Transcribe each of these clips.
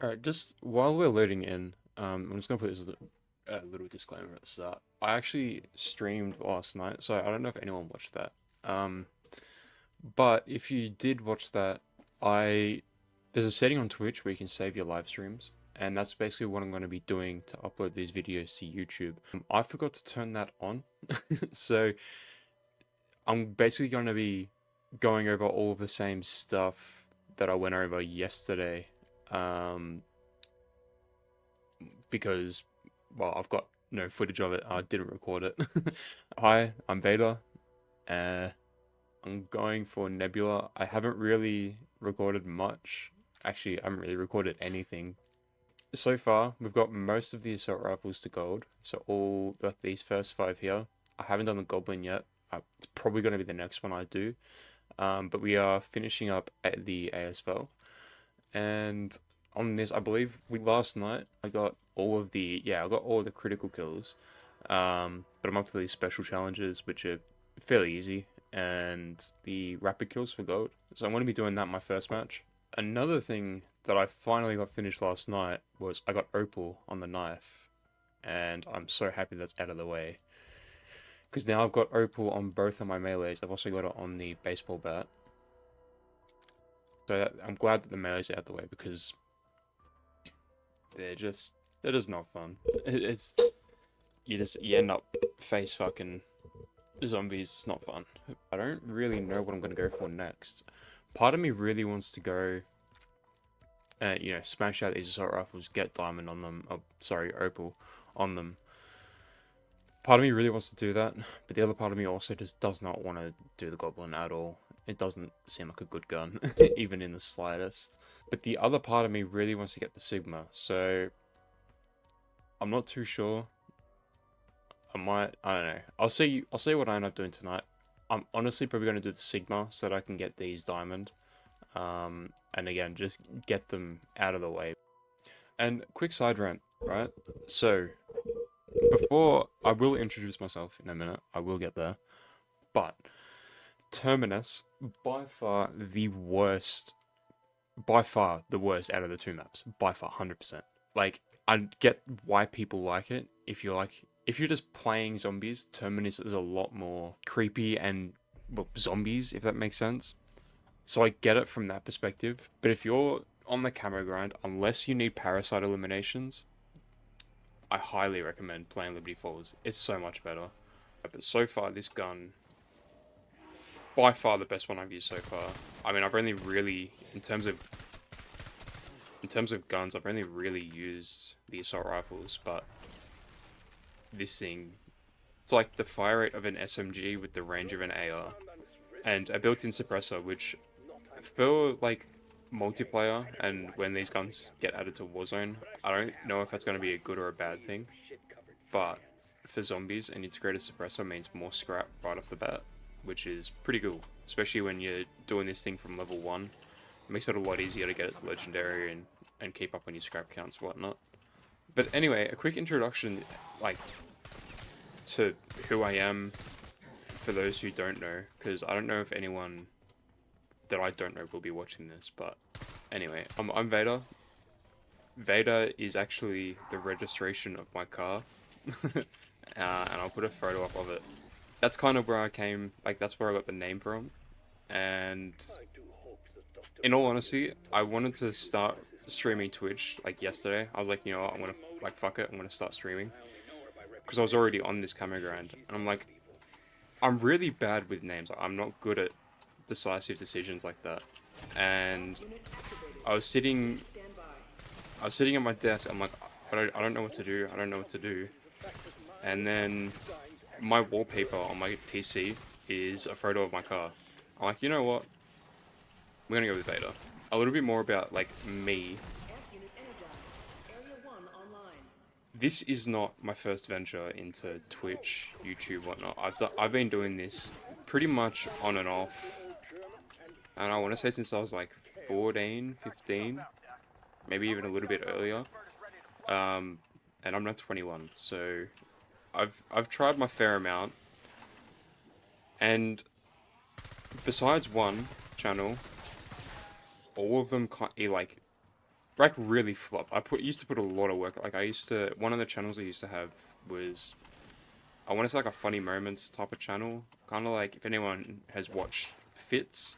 Alright, just while we're loading in, I'm just gonna put this little disclaimer at the start. I actually streamed last night, so I don't know if anyone watched that. Um, but if you did watch that, I there's a setting on Twitch where you can save your live streams, and that's basically what I'm going to be doing to upload these videos to YouTube. I forgot to turn that on, so I'm basically going to be going over all of the same stuff that I went over yesterday. Um, because, well, I've got no footage of it. I didn't record it. Hi, I'm Vader. Uh, I'm going for Nebula. I haven't really recorded much. Actually, I haven't really recorded anything. So far, we've got most of the assault rifles to gold. So all these first five here. I haven't done the goblin yet. It's probably going to be the next one I do. But we are finishing up at the AS Val. And on this, I believe last night I got all of the critical kills. But I'm up to these special challenges, which are fairly easy, and the rapid kills for gold. So I'm going to be doing that in my first match. Another thing that I finally got finished last night was I got opal on the knife, and I'm so happy that's out of the way. Because now I've got opal on both of my melees. I've also got it on the baseball bat. So I'm glad that the melee's out of the way because they're just not fun. It's you end up face fucking zombies. It's not fun. I don't really know what I'm gonna go for next. Part of me really wants to go, smash out these assault rifles, get diamond on them. Oh, sorry, opal on them. Part of me really wants to do that, but the other part of me also just does not want to do the goblin at all. It doesn't seem like a good gun, even in the slightest. But the other part of me really wants to get the Sigma, so I'm not too sure. I don't know. I'll see what I end up doing tonight. I'm honestly probably going to do the Sigma so that I can get these diamond. And again, just get them out of the way. And quick side rant, right? So, before I will introduce myself in a minute, I will get there. But Terminus, by far the worst out of the two maps. By far, 100%. Like, I get why people like it. If you're just playing zombies, Terminus is a lot more creepy and, well, zombies, if that makes sense. So I get it from that perspective. But if you're on the camera grind, unless you need parasite eliminations, I highly recommend playing Liberty Falls. It's so much better. But so far, this gun, by far the best one I've used so far. I mean, I've only really, in terms of guns, I've only really used the assault rifles, but this thing, it's like the fire rate of an SMG with the range of an AR, and a built-in suppressor, which for like multiplayer and when these guns get added to Warzone, I don't know if that's going to be a good or a bad thing, but for zombies, an integrated suppressor means more scrap right off the bat, which is pretty cool, especially when you're doing this thing from level 1. It makes it a lot easier to get it to legendary and keep up on your scrap counts and whatnot. But anyway, a quick introduction, like, to who I am for those who don't know, because I don't know if anyone that I don't know will be watching this, but anyway, I'm Vader. Vader is actually the registration of my car, and I'll put a photo up of it. That's kind of where I came, like, that's where I got the name from, and in all honesty, I wanted to start streaming Twitch, like, yesterday. I was like, you know what, I'm gonna, like, fuck it, I'm gonna start streaming, because I was already on this camera grind, and I'm like, I'm really bad with names. I'm not good at decisive decisions like that. And I was sitting at my desk. I'm like, I don't know what to do. I don't know what to do. And then my wallpaper on my PC is a photo of my car. I'm like, you know what? We're gonna go with Vader. A little bit more about like me. This is not my first venture into Twitch, YouTube, whatnot. I've been doing this pretty much on and off, and I want to say since I was like 14, 15, maybe even a little bit earlier. And I'm not 21, so I've tried my fair amount. And besides one channel, all of them like like really flop. Used to put a lot of work. Like one of the channels I used to have was, I want to say like a funny moments type of channel. Kind of like if anyone has watched Fitz,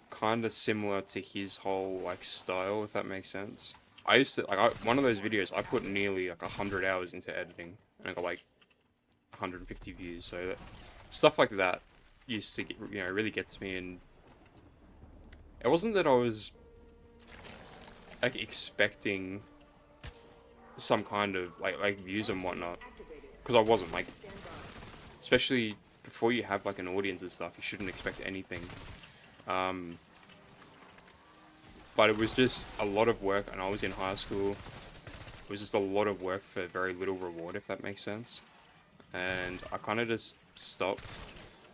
kind of similar to his whole like style, if that makes sense. I used to one of those videos. I put nearly like 100 hours into editing, and I got like 150 views. So stuff like that used to get, really get to me. And it wasn't that I was like expecting some kind of like views and whatnot, because I wasn't, like, especially before you have like an audience and stuff, you shouldn't expect anything. But it was just a lot of work, and I was in high school. It was just a lot of work for very little reward, if that makes sense. And I kind of just stopped.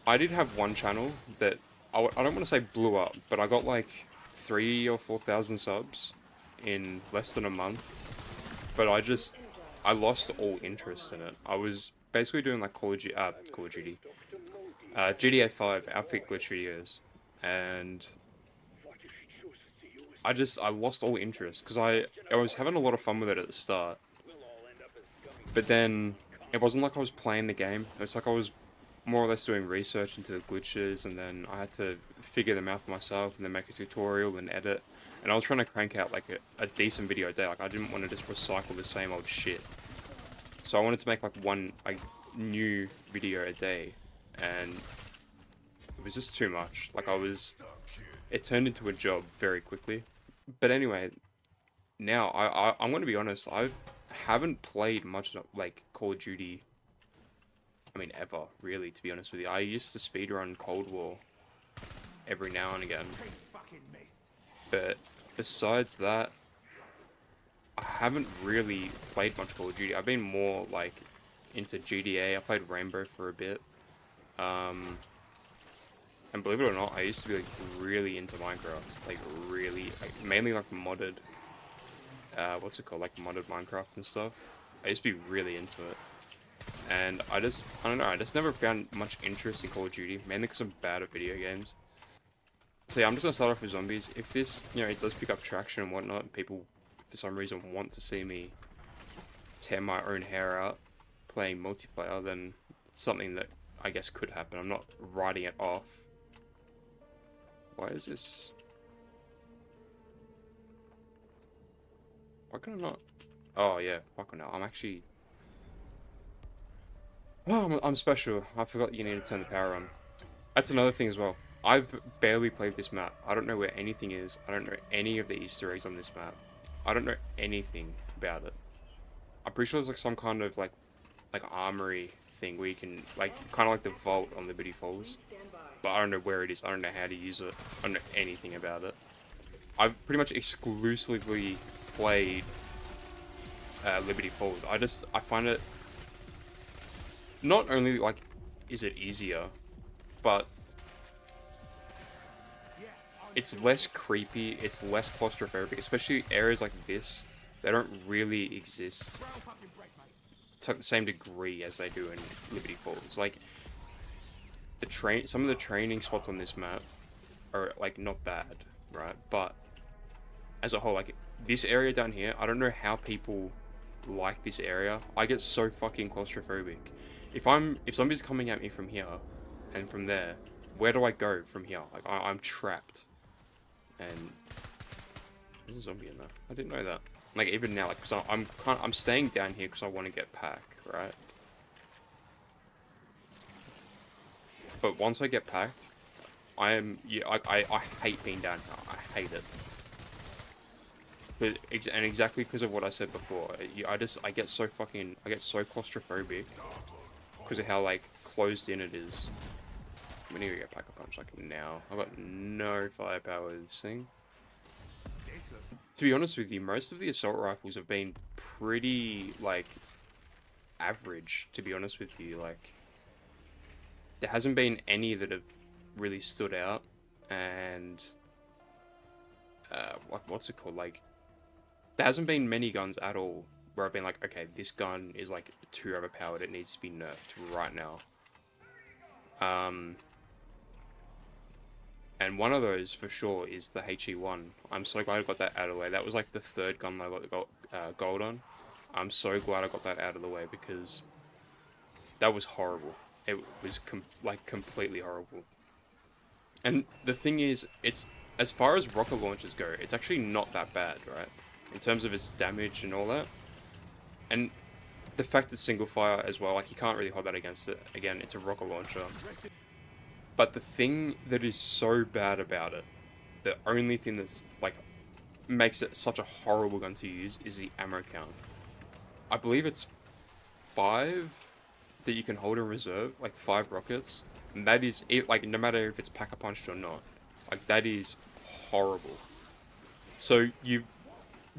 I did have one channel that I don't want to say blew up, but I got like 3,000 or 4,000 subs in less than a month. But I lost all interest in it. I was basically doing like Call of Duty, GTA 5 outfit glitch videos, and I lost all interest because I was having a lot of fun with it at the start, but then it wasn't like I was playing the game. It was like I was more or less doing research into the glitches, and then I had to figure them out for myself, and then make a tutorial and edit. And I was trying to crank out like a decent video a day. Like I didn't want to just recycle the same old shit. So I wanted to make like one new video a day, and it was just too much. Like it turned into a job very quickly. But anyway, now I'm going to be honest. I haven't played much like Call of Duty. I mean, ever really, to be honest with you. I used to speedrun Cold War every now and again, but besides that, I haven't really played much Call of Duty. I've been more like into GTA. I played Rainbow for a bit. And believe it or not, I used to be like really into Minecraft. Like really, like, mainly like modded, what's it called? Like modded Minecraft and stuff. I used to be really into it. And I don't know, I just never found much interest in Call of Duty, mainly because I'm bad at video games. So yeah, I'm just gonna start off with zombies. If this, it does pick up traction and whatnot, and people for some reason want to see me tear my own hair out playing multiplayer, then it's something that I guess could happen. I'm not writing it off. Why is this? Why can I not? Oh yeah, fucking hell. I'm actually... Oh, I'm special. I forgot you need to turn the power on. That's another thing as well. I've barely played this map. I don't know where anything is. I don't know any of the Easter eggs on this map. I don't know anything about it. I'm pretty sure there's like some kind of like armory thing where you can like kind of like the vault on Liberty Falls. But I don't know where it is. I don't know how to use it. I don't know anything about it. I've pretty much exclusively played Liberty Falls. I find it not only like is it easier, but it's less creepy, it's less claustrophobic, especially areas like this. They don't really exist to the same degree as they do in Liberty Falls. Like some of the training spots on this map are like not bad, right? But as a whole, like this area down here, I don't know how people like this area. I get so fucking claustrophobic. If zombies coming at me from here and from there, where do I go from here? Like I'm trapped. And there's a zombie in there. I didn't know that. Like even now, like cause I'm staying down here because I want to get pack, right? But once I get packed, I hate being down here. I hate it. And exactly because of what I said before, I get so claustrophobic because of how like closed in it is. We need to get back a punch like now. I've got no firepower with this thing. To be honest with you, most of the assault rifles have been pretty like average, to be honest with you. Like there hasn't been any that have really stood out, and what's it called? Like there hasn't been many guns at all where I've been like, okay, this gun is like too overpowered, it needs to be nerfed right now. And one of those, for sure, is the HE1. I'm so glad I got that out of the way. That was like the third gun that I got the gold on. I'm so glad I got that out of the way because that was horrible. It was completely horrible. And the thing is, it's as far as rocket launchers go, it's actually not that bad, right? In terms of its damage and all that. And the fact it's single fire as well, like you can't really hold that against it. Again, it's a rocket launcher. But the thing that is so bad about it, the only thing that's like makes it such a horrible gun to use is the ammo count. I believe it's 5 that you can hold in reserve, like 5 rockets. And that is, like, no matter if it's pack-a-punched or not. Like, that is horrible. So, you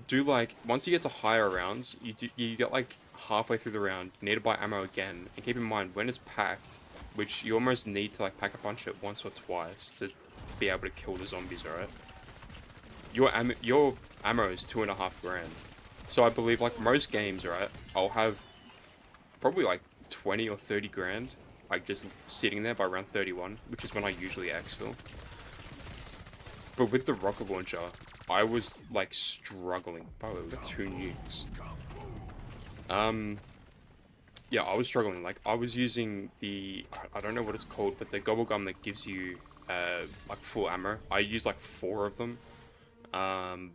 do, like, once you get to higher rounds, you get, like, halfway through the round, you need to buy ammo again. And keep in mind, when it's packed, which you almost need to, like, pack-a-punch it once or twice to be able to kill the zombies, alright? Your ammo is 2.5 grand. So, I believe, like, most games, right, I'll have probably, like, 20 or 30 grand, like just sitting there by round 31, which is when I usually exfil. But with the rocket launcher, I was like struggling. By the way, we got 2 nukes. Yeah, I was struggling. Like I was using the, I don't know what it's called, but the gobble gum that gives you like full ammo. I used like 4 of them. And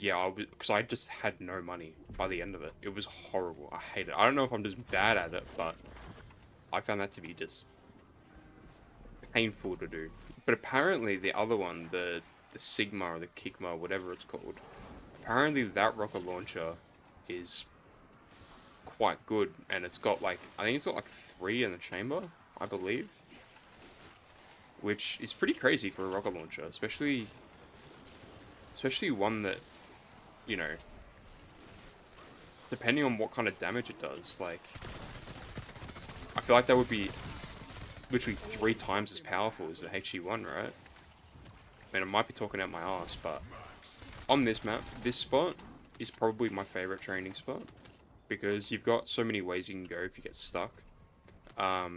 yeah, because I just had no money by the end of it. It was horrible. I hate it. I don't know if I'm just bad at it, but I found that to be just painful to do. But apparently the other one, the Sigma or the Kikma, whatever it's called, apparently that rocket launcher is quite good. And it's got like, I think it's got like 3 in the chamber, I believe. Which is pretty crazy for a rocket launcher, especially one that, you know, depending on what kind of damage it does, like, I feel like that would be literally 3 times as powerful as the HE1, right? I mean, I might be talking out my ass, but on this map, this spot is probably my favorite training spot, because you've got so many ways you can go if you get stuck. As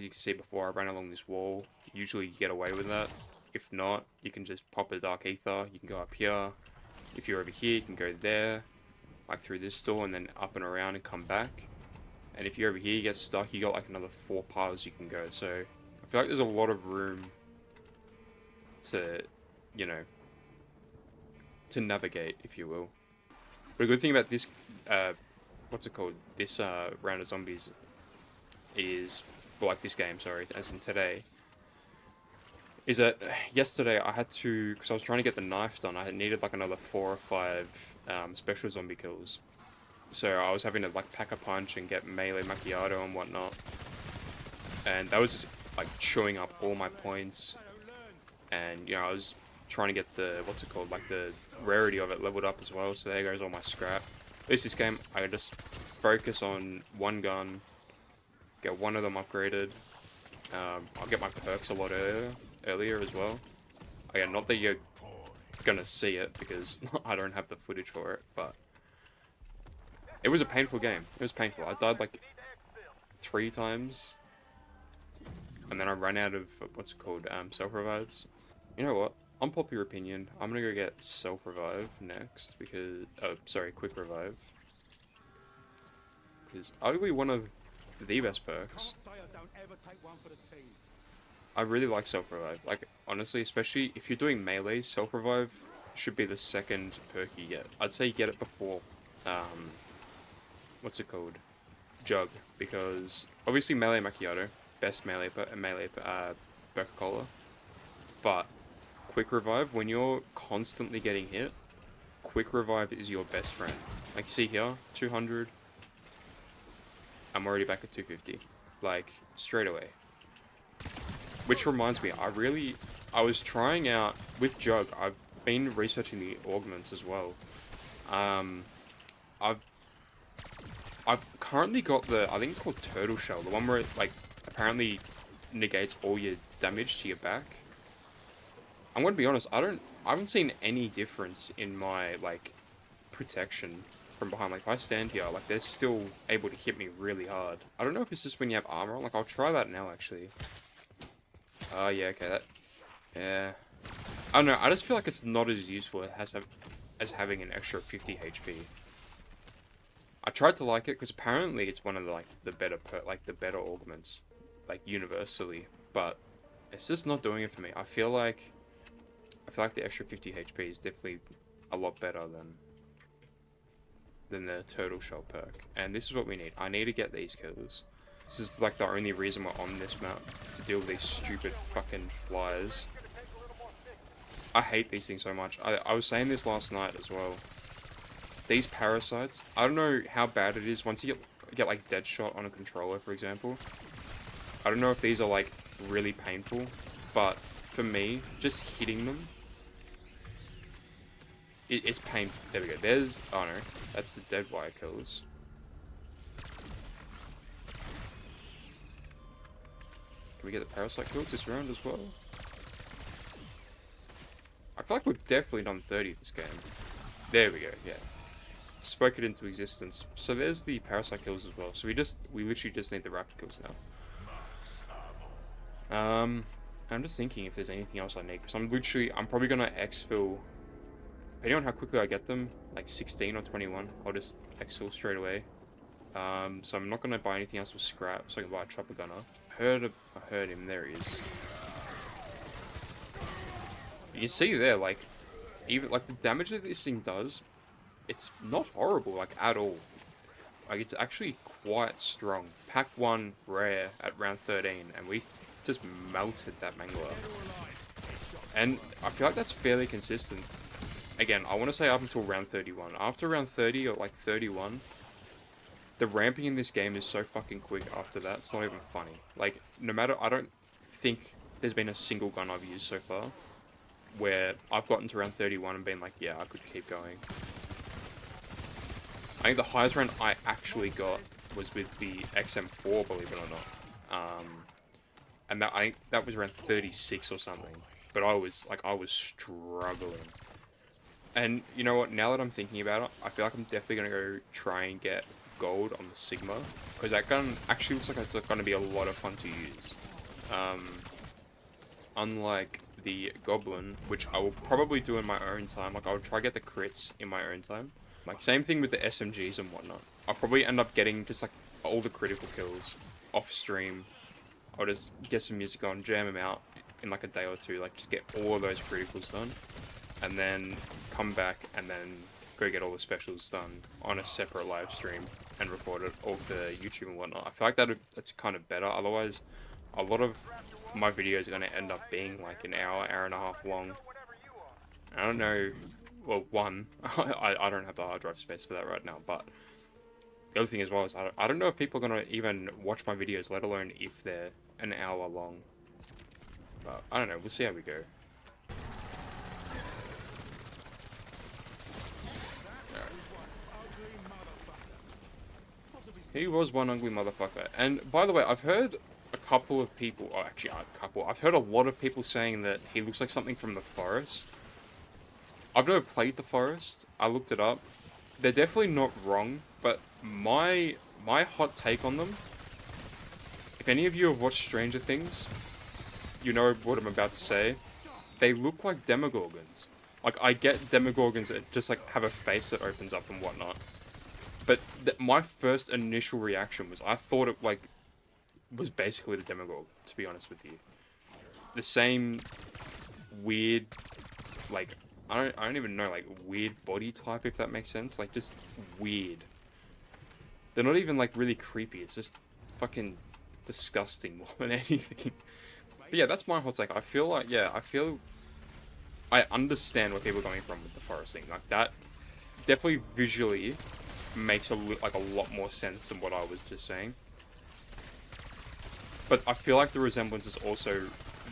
you can see before, I ran along this wall. Usually you get away with that. If not, you can just pop a dark ether. You can go up here. If you're over here, you can go there, like through this door, and then up and around and come back. And if you're over here, you get stuck, you got like another 4 paths you can go. So I feel like there's a lot of room to, you know, to navigate, if you will. But a good thing about this, what's it called? This round of zombies is, well, like this game, sorry, as in today, is that yesterday I had to, because I was trying to get the knife done, I had needed like another 4 or 5 special zombie kills. So I was having to like pack a punch and get melee macchiato and whatnot. And that was just like chewing up all my points. And you know, I was trying to get the, what's it called, like the rarity of it leveled up as well. So there goes all my scrap. At least this game, I just focus on one gun, get one of them upgraded. I'll get my perks a lot earlier as well. Again, not that you're gonna see it because I don't have the footage for it, but it was a painful game. It was painful. I died like 3 times, and then I ran out of what's it called, self-revives. You know what? Unpopular opinion. I'm gonna go get self-revive next because, oh, sorry, quick revive, because arguably one of the best perks. I really like self-revive. Like, honestly, especially if you're doing melee, self-revive should be the 2nd perk you get. I'd say you get it before, what's it called? Jug. Because, obviously melee macchiato, best melee Coca-Cola. But, quick revive, when you're constantly getting hit, quick revive is your best friend. Like, you see here, 200. I'm already back at 250. Like, straight away. Which reminds me, I was trying out, with Jug, I've been researching the augments as well. I've currently got the, I think it's called Turtle Shell, the one where it, like, apparently negates all your damage to your back. I'm gonna be honest, I haven't seen any difference in my, like, protection from behind. Like, if I stand here, like, they're still able to hit me really hard. I don't know if it's just when you have armor on. Like, I'll try that now, actually. Yeah, okay, Yeah. I don't know, I just feel like it's not as useful as having an extra 50 HP. I tried to like it because apparently it's one of the, like the better augments, like universally, but it's just not doing it for me. I feel like the extra 50 HP is definitely a lot better than the turtle shell perk. And this is what we need. I need to get these kills. This is like the only reason we're on this map, to deal with these stupid fucking flyers. I hate these things so much. I was saying this last night as well. These parasites, I don't know how bad it is once you get like dead shot on a controller, for example. I don't know if these are like really painful, but for me, just hitting them, it's painful. There we go. There's, oh no, that's the dead wire kills. Can we get the parasite kills this round as well? I feel like we've definitely done 30 this game. There we go, yeah. Spoke it into existence. So there's the parasite kills as well. So we literally just need the raptor kills now. I'm just thinking if there's anything else I need, because I'm probably gonna exfil, depending on how quickly I get them, like 16 or 21, I'll just exfil straight away. So I'm not gonna buy anything else with scrap, so I can buy a chopper gunner. I heard him, there he is. You can see there, like, even like the damage that this thing does, it's not horrible, like, at all. Like, it's actually quite strong. Pack 1 rare at round 13, and we just melted that Mangler. And I feel like that's fairly consistent. Again, I want to say up until round 31. After round 30 or like 31, the ramping in this game is so fucking quick after that, it's not even funny. Like, no matter, I don't think there's been a single gun I've used so far where I've gotten to round 31 and been like, yeah, I could keep going. I think the highest round I actually got was with the XM4, believe it or not. And I think that was around 36 or something. But I was struggling. And you know what, now that I'm thinking about it, I feel like I'm definitely going to go try and get gold on the Sigma. Because that gun actually looks like it's going to be a lot of fun to use. Unlike the Goblin, which I will probably do in my own time. Like, I would try to get the crits in my own time. Like, same thing with the SMGs and whatnot. I'll probably end up getting just, like, all the critical kills off stream. I'll just get some music on, jam them out in, like, a day or two. Like, just get all of those criticals done. And then come back and then go get all the specials done on a separate live stream and record it all for YouTube and whatnot. I feel like that's kind of better. Otherwise, a lot of my videos are going to end up being like an hour and a half long. I don't know, well, one, I don't have the hard drive space for that right now, but the other thing as well is I don't know if people are going to even watch my videos, let alone if they're an hour long. But I don't know, we'll see how we go. He was one ugly motherfucker. And by the way, I've heard a couple of people, or actually a couple, I've heard a lot of people saying that he looks like something from The Forest. I've never played The Forest. I looked it up. They're definitely not wrong, but my hot take on them, if any of you have watched Stranger Things, you know what I'm about to say. They look like Demogorgons. Like, I get Demogorgons that just like have a face that opens up and whatnot. But my first initial reaction was I thought it like was basically the Demogorgon, to be honest with you. The same weird, like, I don't even know, like, weird body type, if that makes sense. Like, just weird. They're not even like really creepy, it's just fucking disgusting more than anything. But yeah, that's my hot take. I feel like, yeah, I understand where people are coming from with the forest thing. Like, that definitely visually makes a lot more sense than what I was just saying. But I feel like the resemblance is also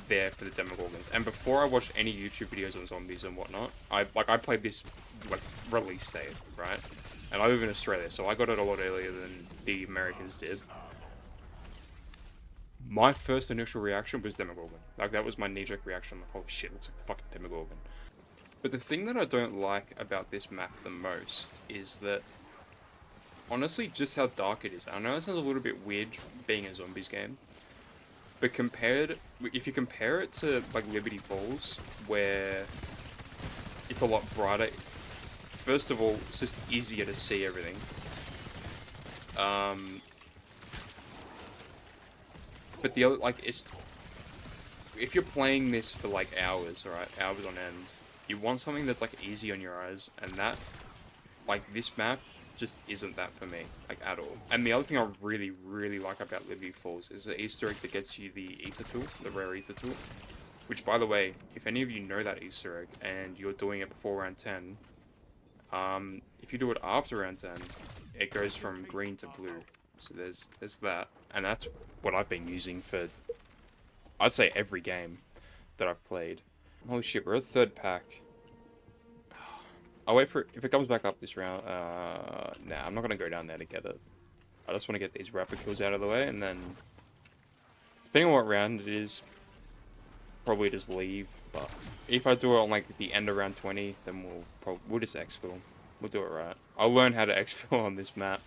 there for the Demogorgons. And before I watched any YouTube videos on zombies and whatnot, I played this like release date, right? And I live in Australia, so I got it a lot earlier than the Americans did. My first initial reaction was Demogorgon. Like, that was my knee-jerk reaction. Like, holy shit, looks like the fucking Demogorgon. But the thing that I don't like about this map the most is that, honestly, just how dark it is. I know it sounds a little bit weird being a zombies game, But if you compare it to like Liberty Falls, where it's a lot brighter. First of all, it's just easier to see everything. But the other, like, if you're playing this for like hours, right, hours on end, you want something that's like easy on your eyes, and that, like, this map just isn't that for me, like, at all. And the other thing I really, really like about Liberty Falls is the Easter egg that gets you the ether tool, the rare ether tool. Which, by the way, if any of you know that Easter egg and you're doing it before round 10, if you do it after round 10, it goes from green to blue. So there's that, and that's what I've been using for, I'd say, every game that I've played. Holy shit, we're at third pack. I'll wait for it. If it comes back up this round, nah, I'm not gonna go down there to get it. I just want to get these rapid kills out of the way, and then, depending on what round it is, probably just leave. But if I do it on like the end of round 20, then we'll just exfil. We'll do it right. I'll learn how to exfil on this map.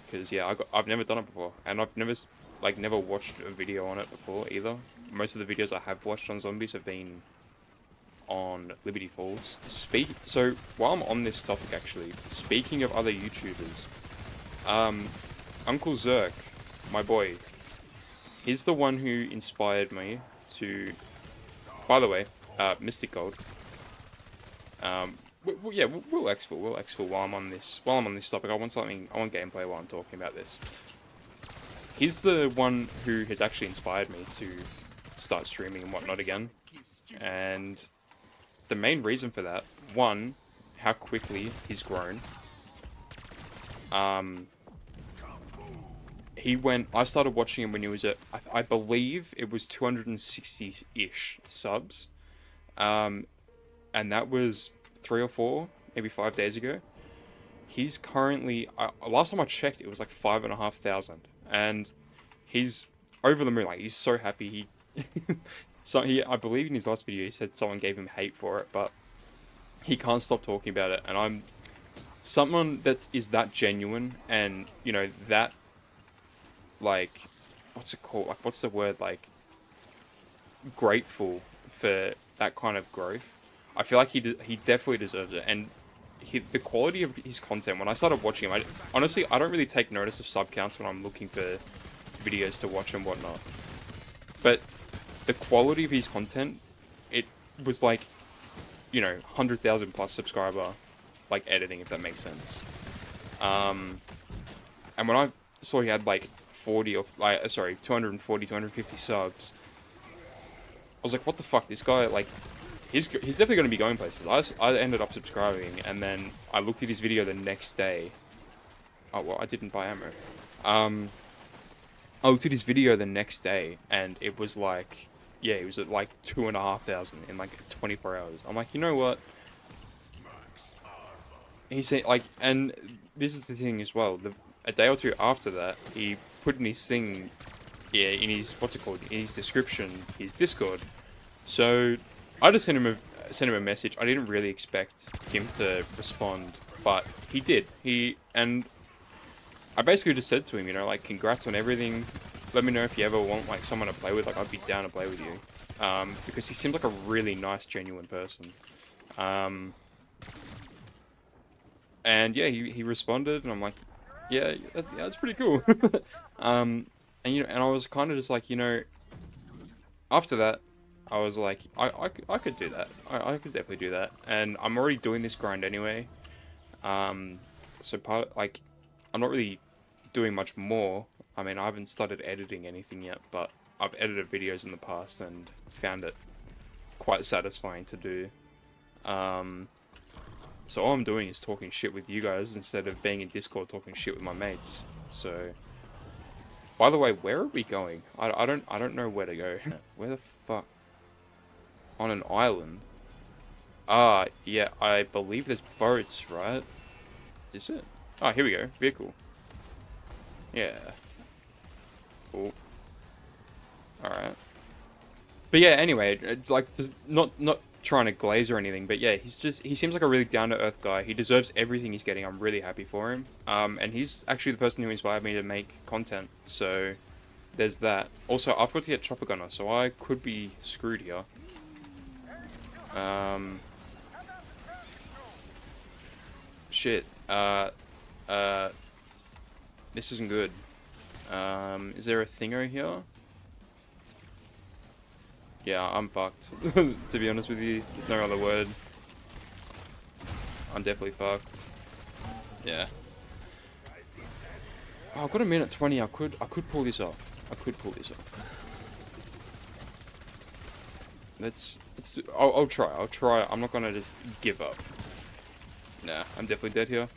Because yeah, I've never done it before, and I've never watched a video on it before either. Most of the videos I have watched on zombies have been on Liberty Falls. So while I'm on this topic, actually, speaking of other YouTubers, Uncle Zerk, my boy, he's the one who inspired me to. By the way, Mystic Gold. Yeah, we'll exfil. We'll exfil while I'm on this. While I'm on this topic, I want gameplay while I'm talking about this. He's the one who has actually inspired me to start streaming and whatnot again. And the main reason for that, one, how quickly he's grown. I started watching him when he was at, I believe it was 260-ish subs. And that was 3 or 4, maybe 5 days ago. He's currently, last time I checked, it was like 5,500. And he's over the moon. Like, he's so happy. I believe in his last video, he said someone gave him hate for it, but he can't stop talking about it. And I'm someone that is that genuine, and, you know, that, like, what's it called? Like, what's the word? Like, grateful for that kind of growth. I feel like he definitely deserves it. And the quality of his content, when I started watching him, honestly, I don't really take notice of sub counts when I'm looking for videos to watch and whatnot. But the quality of his content, it was like, you know, 100,000 plus subscriber, like, editing, if that makes sense. And when I saw he had like 240, 250 subs, I was like, what the fuck, this guy, like, he's definitely going to be going places. I ended up subscribing, and then I looked at his video the next day. Oh, well, I didn't buy ammo. I looked at his video the next day, and it was like, yeah, it was at like 2,500 in like 24 hours. I'm like, you know what? He said, like, and this is the thing as well. A day or two after that, he put in his thing, yeah, in his, in his description, his Discord. So I just sent him a message. I didn't really expect him to respond, but he did. And I basically just said to him, you know, like, congrats on everything. Let me know if you ever want, like, someone to play with. Like, I'd be down to play with you. Because he seems like a really nice, genuine person. And yeah, he responded, and I'm like, yeah, that's pretty cool. And you know, and I was kind of just like, you know, after that, I was like, I could do that. I could definitely do that. And I'm already doing this grind anyway. So like, I'm not really doing much more. I mean, I haven't started editing anything yet, but I've edited videos in the past and found it quite satisfying to do. So all I'm doing is talking shit with you guys instead of being in Discord talking shit with my mates. So, by the way, where are we going? I don't know where to go. Where the fuck? On an island? Ah, yeah, I believe there's boats, right? Is it? Oh, here we go. Vehicle. Yeah. Cool. Alright. But yeah, anyway, like, not trying to glaze or anything, but yeah, he seems like a really down-to-earth guy. He deserves everything he's getting. I'm really happy for him. And he's actually the person who inspired me to make content. So, there's that. Also, I've got to get Chopper Gunner, so I could be screwed here. Shit. This isn't good. Is there a thingo here? Yeah, I'm fucked. To be honest with you, there's no other word. I'm definitely fucked. Yeah. Oh, I've got a minute 20. I could pull this off. I could pull this off. I'll try. I'll try. I'm not gonna just give up. Nah, I'm definitely dead here.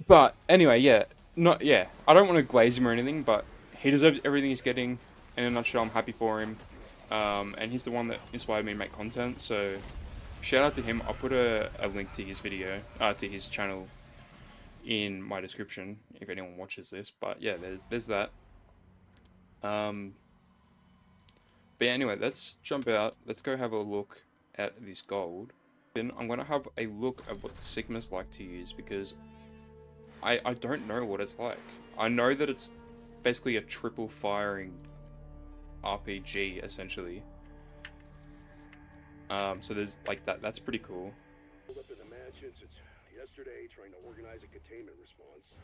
But anyway, yeah. I don't want to glaze him or anything, but he deserves everything he's getting. In a nutshell, I'm happy for him. And he's the one that inspired me to make content, so shout out to him. I'll put a link to his video, to his channel in my description if anyone watches this. But yeah, there's that. But yeah, anyway, let's jump out. Let's go have a look at this gold. Then I'm going to have a look at what the Sigmas like to use, because I don't know what it's like. I know that it's basically a triple firing RPG, essentially. So there's like that's pretty cool. Up in the mansion since yesterday, trying to organize a containment response.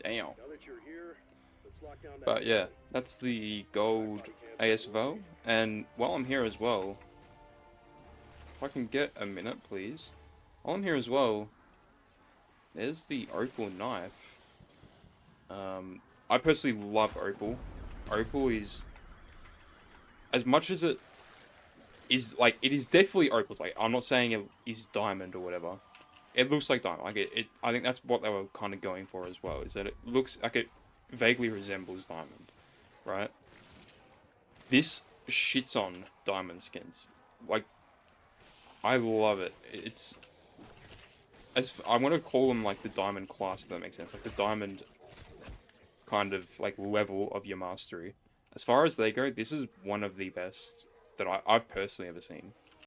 Damn. Now that you're here, let's lock down that. But yeah, that's the gold AS Val. And while I'm here as well, if I can get a minute, please. While I'm here as well, there's the opal knife. I personally love opal. Opal is, as much as it is, like, it is definitely opal. Like, I'm not saying it is diamond or whatever. It looks like diamond. Like, I think that's what they were kind of going for as well, is that it looks like it vaguely resembles diamond, right? This shits on diamond skins. Like, I love it. I want to call them like the diamond class, if that makes sense. Like the diamond kind of like level of your mastery. As far as they go, this is one of the best that I've personally ever seen.